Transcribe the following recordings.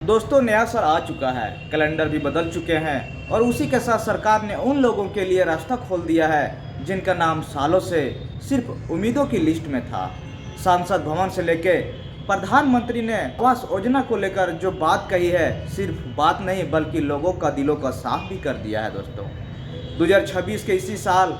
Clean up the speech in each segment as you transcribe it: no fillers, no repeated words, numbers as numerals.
दोस्तों, नया साल आ चुका है, कैलेंडर भी बदल चुके हैं और उसी के साथ सरकार ने उन लोगों के लिए रास्ता खोल दिया है जिनका नाम सालों से सिर्फ उम्मीदों की लिस्ट में था। सांसद भवन से लेके प्रधानमंत्री ने आवास योजना को लेकर जो बात कही है, सिर्फ बात नहीं बल्कि लोगों का दिलों का साफ भी कर दिया है। दोस्तों, 2026 के इसी साल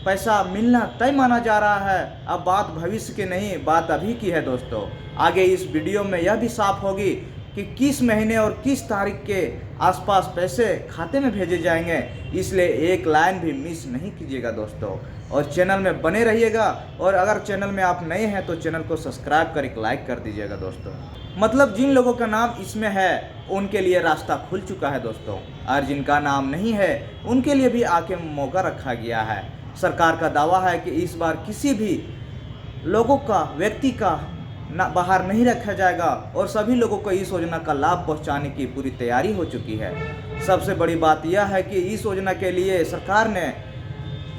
पैसा मिलना तय माना जा रहा है। अब बात भविष्य की नहीं, बात अभी की है। दोस्तों, आगे इस वीडियो में यह भी साफ होगी कि किस महीने और किस तारीख के आसपास पैसे खाते में भेजे जाएंगे, इसलिए एक लाइन भी मिस नहीं कीजिएगा दोस्तों, और चैनल में बने रहिएगा। और अगर चैनल में आप नए हैं तो चैनल को सब्सक्राइब कर एक लाइक कर दीजिएगा दोस्तों। मतलब जिन लोगों का नाम इसमें है उनके लिए रास्ता खुल चुका है दोस्तों, और जिनका नाम नहीं है उनके लिए भी आके मौका रखा गया है। सरकार का दावा है कि इस बार किसी भी लोगों का, व्यक्ति का ना बाहर नहीं रखा जाएगा और सभी लोगों को इस योजना का लाभ पहुंचाने की पूरी तैयारी हो चुकी है। सबसे बड़ी बात यह है कि इस योजना के लिए सरकार ने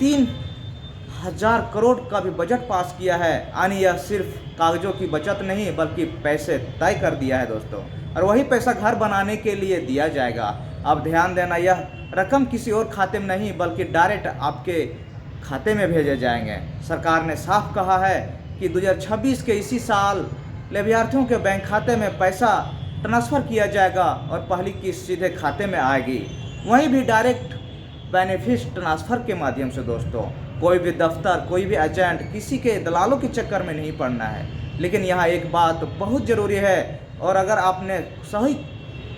3,000 करोड़ का भी बजट पास किया है, यानी यह सिर्फ कागजों की बचत नहीं बल्कि पैसे तय कर दिया है दोस्तों, और वही पैसा घर बनाने के लिए दिया जाएगा। अब ध्यान देना, यह रकम किसी और खाते में नहीं बल्कि डायरेक्ट आपके खाते में भेजे जाएंगे। सरकार ने साफ कहा है कि 2026 के इसी साल लाभार्थियों के बैंक खाते में पैसा ट्रांसफ़र किया जाएगा और पहली किस्त सीधे खाते में आएगी, वहीं भी डायरेक्ट बेनिफिट ट्रांसफ़र के माध्यम से। दोस्तों, कोई भी दफ्तर, कोई भी एजेंट, किसी के दलालों के चक्कर में नहीं पड़ना है। लेकिन यहाँ एक बात बहुत ज़रूरी है, और अगर आपने सही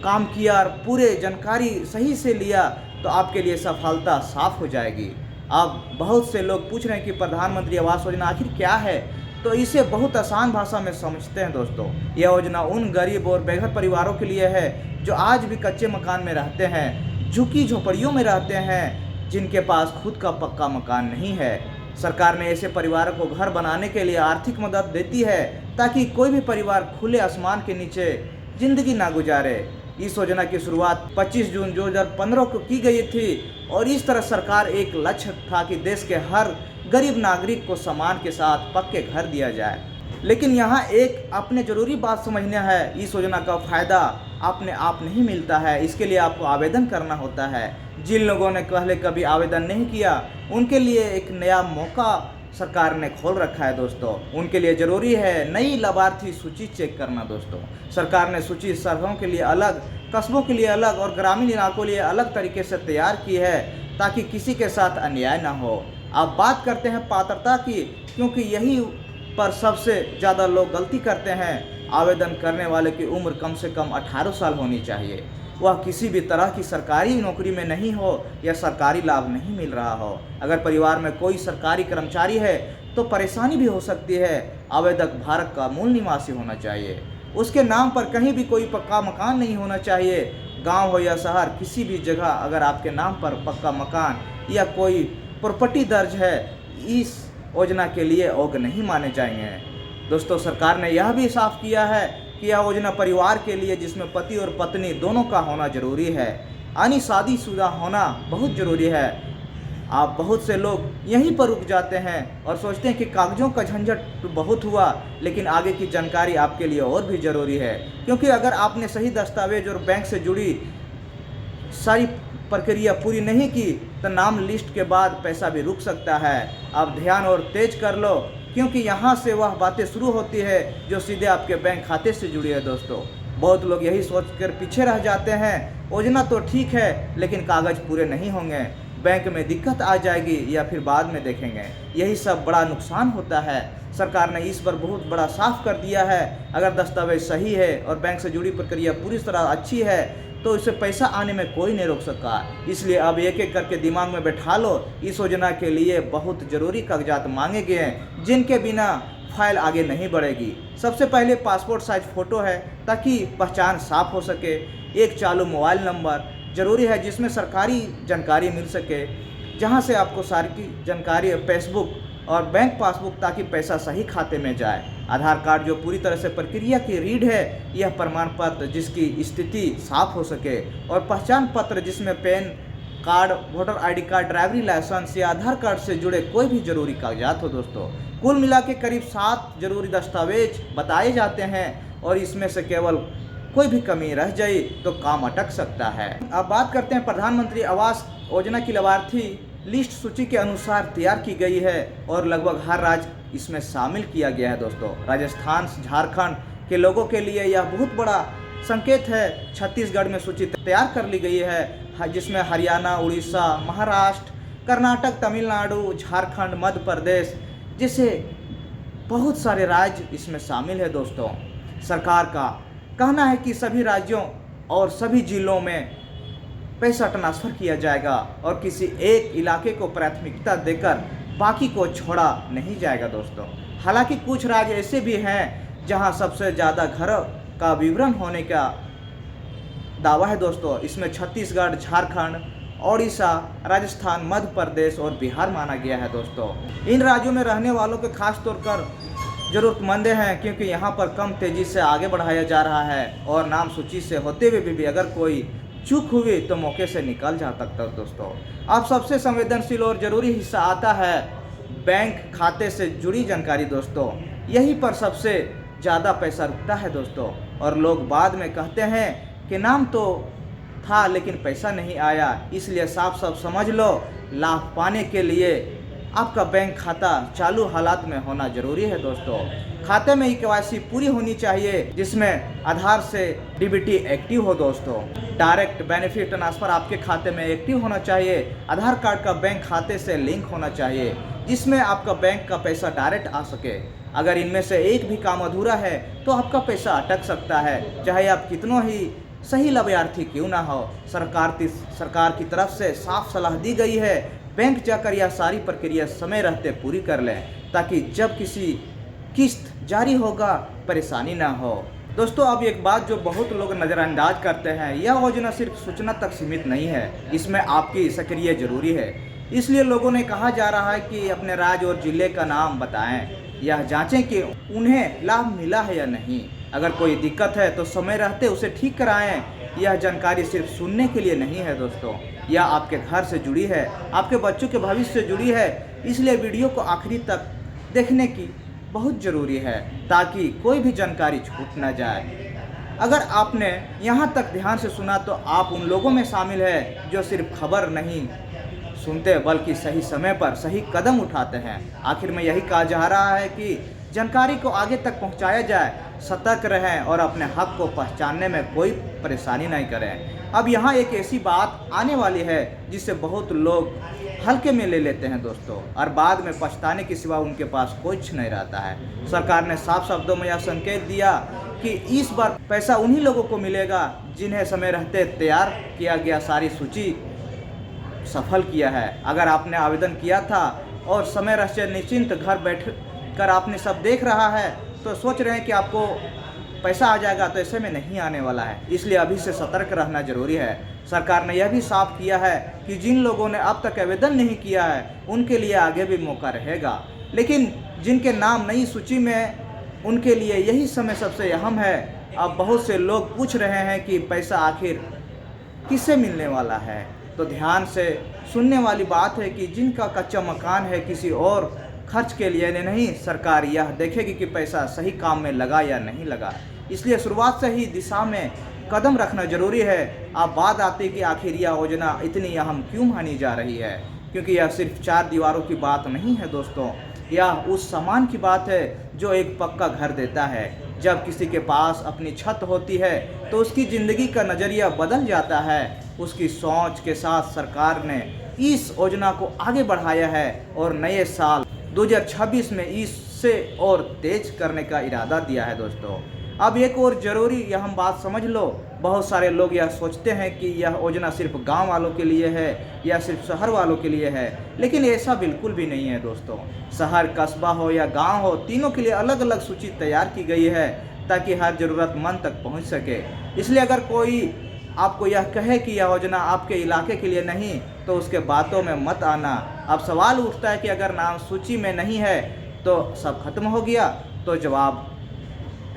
काम किया और पूरे जानकारी सही से लिया तो आपके लिए सफलता साफ हो जाएगी। अब बहुत से लोग पूछ रहे हैं कि प्रधानमंत्री आवास योजना आखिर क्या है, तो इसे बहुत आसान भाषा में समझते हैं दोस्तों। यह योजना उन गरीब और बेघर परिवारों के लिए है जो आज भी कच्चे मकान में रहते हैं, झुग्गी झोपड़ियों में रहते हैं, जिनके पास खुद का पक्का मकान नहीं है। सरकार ने ऐसे परिवारों को घर बनाने के लिए आर्थिक मदद देती है ताकि कोई भी परिवार खुले आसमान के नीचे जिंदगी ना गुजारे। इस योजना की शुरुआत 25 जून 2015 को की गई थी, और इस तरह सरकार एक लक्ष्य था कि देश के हर गरीब नागरिक को सम्मान के साथ पक्के घर दिया जाए। लेकिन यहाँ एक अपने ज़रूरी बात समझना है, इस योजना का फ़ायदा अपने आप नहीं मिलता है, इसके लिए आपको आवेदन करना होता है। जिन लोगों ने पहले कभी आवेदन नहीं किया उनके लिए एक नया मौका सरकार ने खोल रखा है दोस्तों। उनके लिए ज़रूरी है नई लाभार्थी सूची चेक करना दोस्तों। सरकार ने सूची शहरों के लिए अलग, कस्बों के लिए अलग और ग्रामीण इलाकों के लिए अलग तरीके से तैयार की है ताकि किसी के साथ अन्याय ना हो। अब बात करते हैं पात्रता की, क्योंकि यही पर सबसे ज़्यादा लोग गलती करते हैं। आवेदन करने वाले की उम्र कम से कम 18 साल होनी चाहिए, वह किसी भी तरह की सरकारी नौकरी में नहीं हो या सरकारी लाभ नहीं मिल रहा हो। अगर परिवार में कोई सरकारी कर्मचारी है तो परेशानी भी हो सकती है। आवेदक भारत का मूल निवासी होना चाहिए, उसके नाम पर कहीं भी कोई पक्का मकान नहीं होना चाहिए। गांव हो या शहर, किसी भी जगह अगर आपके नाम पर पक्का मकान या कोई प्रॉपर्टी दर्ज है, इस योजना के लिए योग्य नहीं माने जाएंगे। दोस्तों, सरकार ने यह भी साफ किया है कि यह योजना परिवार के लिए जिसमें पति और पत्नी दोनों का होना जरूरी है, यानी शादीशुदा होना बहुत ज़रूरी है। आप बहुत से लोग यहीं पर रुक जाते हैं और सोचते हैं कि कागजों का झंझट तो बहुत हुआ, लेकिन आगे की जानकारी आपके लिए और भी ज़रूरी है, क्योंकि अगर आपने सही दस्तावेज और बैंक से जुड़ी सारी प्रक्रिया पूरी नहीं की तो नाम लिस्ट के बाद पैसा भी रुक सकता है। अब ध्यान और तेज कर लो, क्योंकि यहाँ से वह बातें शुरू होती है जो सीधे आपके बैंक खाते से जुड़ी है दोस्तों। बहुत लोग यही सोचकर पीछे रह जाते हैं, योजना तो ठीक है लेकिन कागज़ पूरे नहीं होंगे, बैंक में दिक्कत आ जाएगी या फिर बाद में देखेंगे, यही सब बड़ा नुकसान होता है। सरकार ने इस पर बहुत बड़ा साफ कर दिया है, अगर दस्तावेज सही है और बैंक से जुड़ी प्रक्रिया पूरी तरह अच्छी है तो इससे पैसा आने में कोई नहीं रोक सका। इसलिए अब एक एक करके दिमाग में बैठा लो, इस योजना के लिए बहुत ज़रूरी कागजात मांगे गए हैं जिनके बिना फाइल आगे नहीं बढ़ेगी। सबसे पहले पासपोर्ट साइज फ़ोटो है ताकि पहचान साफ हो सके। एक चालू मोबाइल नंबर ज़रूरी है जिसमें सरकारी जानकारी मिल सके, जहां से आपको सारी जानकारी, फेसबुक और बैंक पासबुक, ताकि पैसा सही खाते में जाए। आधार कार्ड जो पूरी तरह से प्रक्रिया की रीड है, यह प्रमाण पत्र जिसकी स्थिति साफ हो सके, और पहचान पत्र जिसमें pan card, voter ID card, driving license या आधार कार्ड से जुड़े कोई भी ज़रूरी कागजात हो दोस्तों। कुल मिला के करीब 7 जरूरी दस्तावेज बताए जाते हैं और इसमें से केवल कोई भी कमी रह जाए तो काम अटक सकता है। अब बात करते हैं प्रधानमंत्री आवास योजना की लाभार्थी लिस्ट सूची के अनुसार तैयार की गई है और लगभग हर राज्य इसमें शामिल किया गया है दोस्तों। राजस्थान, झारखंड के लोगों के लिए यह बहुत बड़ा संकेत है। छत्तीसगढ़ में सूची तैयार कर ली गई है, जिसमें हरियाणा, उड़ीसा, महाराष्ट्र, कर्नाटक, तमिलनाडु, झारखंड, मध्य प्रदेश जैसे बहुत सारे राज्य इसमें शामिल है दोस्तों। सरकार का कहना है कि सभी राज्यों और सभी जिलों में पैसा ट्रांसफ़र किया जाएगा और किसी एक इलाके को प्राथमिकता देकर बाकी को छोड़ा नहीं जाएगा दोस्तों। हालांकि कुछ राज्य ऐसे भी हैं जहां सबसे ज़्यादा घरों का विवरण होने का दावा है दोस्तों। इसमें छत्तीसगढ़, झारखंड, ओडिशा, राजस्थान, मध्य प्रदेश और बिहार माना गया है दोस्तों। इन राज्यों में रहने वालों के खास तौर पर ज़रूरतमंद हैं, क्योंकि यहाँ पर कम तेज़ी से आगे बढ़ाया जा रहा है और नाम सूची से होते हुए भी अगर कोई चूक हुई तो मौके से निकल जा सकता है दोस्तों। अब सबसे संवेदनशील और ज़रूरी हिस्सा आता है बैंक खाते से जुड़ी जानकारी दोस्तों। यहीं पर सबसे ज़्यादा पैसा रुकता है दोस्तों और लोग बाद में कहते हैं कि नाम तो था लेकिन पैसा नहीं आया। इसलिए साफ साफ समझ लो, लाभ पाने के लिए आपका बैंक खाता चालू हालात में होना जरूरी है दोस्तों। खाते में KYC पूरी होनी चाहिए, जिसमें आधार से DBT एक्टिव हो दोस्तों। डायरेक्ट बेनिफिट ट्रांसफ़र आपके खाते में एक्टिव होना चाहिए। आधार कार्ड का बैंक खाते से लिंक होना चाहिए, जिसमें आपका बैंक का पैसा डायरेक्ट आ सके। अगर इनमें से एक भी काम अधूरा है तो आपका पैसा अटक सकता है, चाहे आप कितनों ही सही लाभार्थी क्यों ना हो। सरकार की तरफ से साफ सलाह दी गई है, बैंक जाकर यह सारी प्रक्रिया समय रहते पूरी कर लें, ताकि जब किसी किस्त जारी होगा परेशानी ना हो दोस्तों। अब एक बात जो बहुत लोग नज़रअंदाज करते हैं, यह योजना सिर्फ सूचना तक सीमित नहीं है, इसमें आपकी सक्रिय जरूरी है। इसलिए लोगों ने कहा जा रहा है कि अपने राज्य और जिले का नाम बताएं, यह जांचें कि उन्हें लाभ मिला है या नहीं। अगर कोई दिक्कत है तो समय रहते उसे ठीक कराएं। यह जानकारी सिर्फ सुनने के लिए नहीं है दोस्तों, यह आपके घर से जुड़ी है, आपके बच्चों के भविष्य से जुड़ी है। इसलिए वीडियो को आखिरी तक देखने की बहुत ज़रूरी है, ताकि कोई भी जानकारी छूट ना जाए। अगर आपने यहाँ तक ध्यान से सुना तो आप उन लोगों में शामिल है जो सिर्फ खबर नहीं सुनते बल्कि सही समय पर सही कदम उठाते हैं। आखिर में यही कहा जा रहा है कि जानकारी को आगे तक पहुंचाया जाए, सतर्क रहें और अपने हक को पहचानने में कोई परेशानी नहीं करें। अब यहाँ एक ऐसी बात आने वाली है जिसे बहुत लोग हल्के में ले लेते हैं दोस्तों, और बाद में पछताने के सिवा उनके पास कुछ नहीं रहता है। सरकार ने साफ शब्दों में यह संकेत दिया कि इस बार पैसा उन्हीं लोगों को मिलेगा जिन्हें समय रहते तैयार किया गया सारी सूची सफल किया है। अगर आपने आवेदन किया था और समय रहते निश्चिंत घर बैठ कर आपने सब देख रहा है तो सोच रहे हैं कि आपको पैसा आ जाएगा, तो ऐसे में नहीं आने वाला है। इसलिए अभी से सतर्क रहना जरूरी है। सरकार ने यह भी साफ किया है कि जिन लोगों ने अब तक आवेदन नहीं किया है उनके लिए आगे भी मौका रहेगा, लेकिन जिनके नाम नई सूची में उनके लिए यही समय सबसे अहम है। अब बहुत से लोग पूछ रहे हैं कि पैसा आखिर किससे मिलने वाला है, तो ध्यान से सुनने वाली बात है कि जिनका कच्चा मकान है किसी और खर्च के लिए नहीं, सरकार यह देखेगी कि पैसा सही काम में लगा या नहीं लगा। इसलिए शुरुआत से ही दिशा में कदम रखना जरूरी है। अब बात आती है कि आखिर यह योजना इतनी अहम क्यों मानी जा रही है, क्योंकि यह सिर्फ चार दीवारों की बात नहीं है दोस्तों, यह उस सामान की बात है जो एक पक्का घर देता है। जब किसी के पास अपनी छत होती है तो उसकी ज़िंदगी का नज़रिया बदल जाता है। उसकी सोच के साथ सरकार ने इस योजना को आगे बढ़ाया है और नए साल 2026 में इससे और तेज करने का इरादा दिया है दोस्तों। अब एक और ज़रूरी अहम बात समझ लो, बहुत सारे लोग यह सोचते हैं कि यह योजना सिर्फ गांव वालों के लिए है या सिर्फ शहर वालों के लिए है, लेकिन ऐसा बिल्कुल भी नहीं है दोस्तों। शहर, कस्बा हो या गांव हो, तीनों के लिए अलग अलग सूची तैयार की गई है ताकि हर ज़रूरतमंद तक पहुंच सके। इसलिए अगर कोई आपको यह कहे कि यह योजना आपके इलाके के लिए नहीं तो उसके बातों में मत आना। अब सवाल उठता है कि अगर नाम सूची में नहीं है तो सब खत्म हो गया, तो जवाब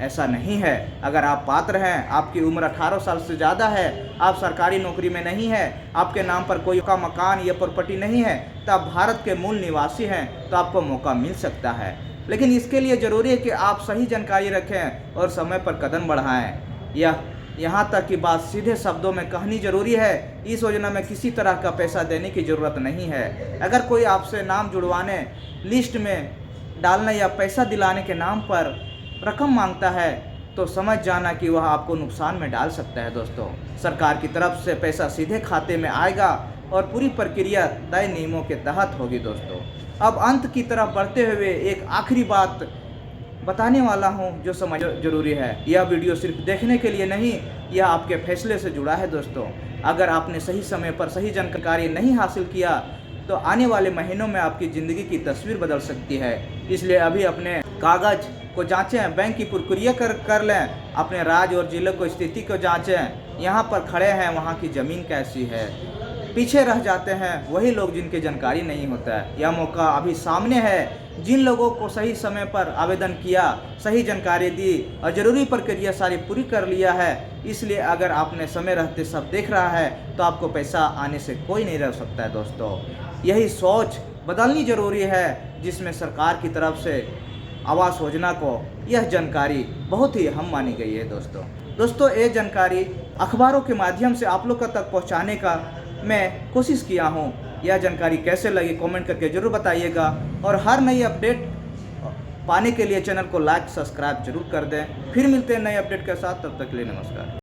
ऐसा नहीं है। अगर आप पात्र हैं, आपकी उम्र 18 साल से ज़्यादा है, आप सरकारी नौकरी में नहीं है, आपके नाम पर कोई का मकान या प्रॉपर्टी नहीं है, तो आप भारत के मूल निवासी हैं, तो आपको मौका मिल सकता है। लेकिन इसके लिए ज़रूरी है कि आप सही जानकारी रखें और समय पर कदम बढ़ाएं। यह यहाँ तक कि बात सीधे शब्दों में कहनी जरूरी है। इस योजना में किसी तरह का पैसा देने की ज़रूरत नहीं है। अगर कोई आपसे नाम जुड़वाने, लिस्ट में डालने या पैसा दिलाने के नाम पर रकम मांगता है तो समझ जाना कि वह आपको नुकसान में डाल सकता है। दोस्तों, सरकार की तरफ से पैसा सीधे खाते में आएगा और पूरी प्रक्रिया तय नियमों के तहत होगी। दोस्तों, अब अंत की तरफ बढ़ते हुए एक आखिरी बात बताने वाला हूं जो समझ जरूरी है। यह वीडियो सिर्फ देखने के लिए नहीं, यह आपके फैसले से जुड़ा है। दोस्तों, अगर आपने सही समय पर सही जानकारी नहीं हासिल किया तो आने वाले महीनों में आपकी ज़िंदगी की तस्वीर बदल सकती है। इसलिए अभी अपने कागज़ को जांचें, बैंक की प्रक्रिया कर लें, अपने राज्य और जिले को स्थिति को जांचें। यहाँ पर खड़े हैं, वहाँ की ज़मीन कैसी है। पीछे रह जाते हैं वही लोग जिनकी जानकारी नहीं होता है। यह मौका अभी सामने है। जिन लोगों को सही समय पर आवेदन किया, सही जानकारी दी और ज़रूरी प्रक्रिया सारी पूरी कर लिया है, इसलिए अगर आपने समय रहते सब देख रहा है तो आपको पैसा आने से कोई नहीं रोक सकता है। दोस्तों, यही सोच बदलनी ज़रूरी है, जिसमें सरकार की तरफ से आवास योजना को यह जानकारी बहुत ही अहम मानी गई है। दोस्तों, ये जानकारी अखबारों के माध्यम से आप लोग तक पहुँचाने का मैं कोशिश किया हूँ। यह जानकारी कैसे लगी कमेंट करके ज़रूर बताइएगा और हर नई अपडेट पाने के लिए चैनल को लाइक सब्सक्राइब जरूर कर दें। फिर मिलते हैं नए अपडेट के साथ, तब तक के लिए नमस्कार।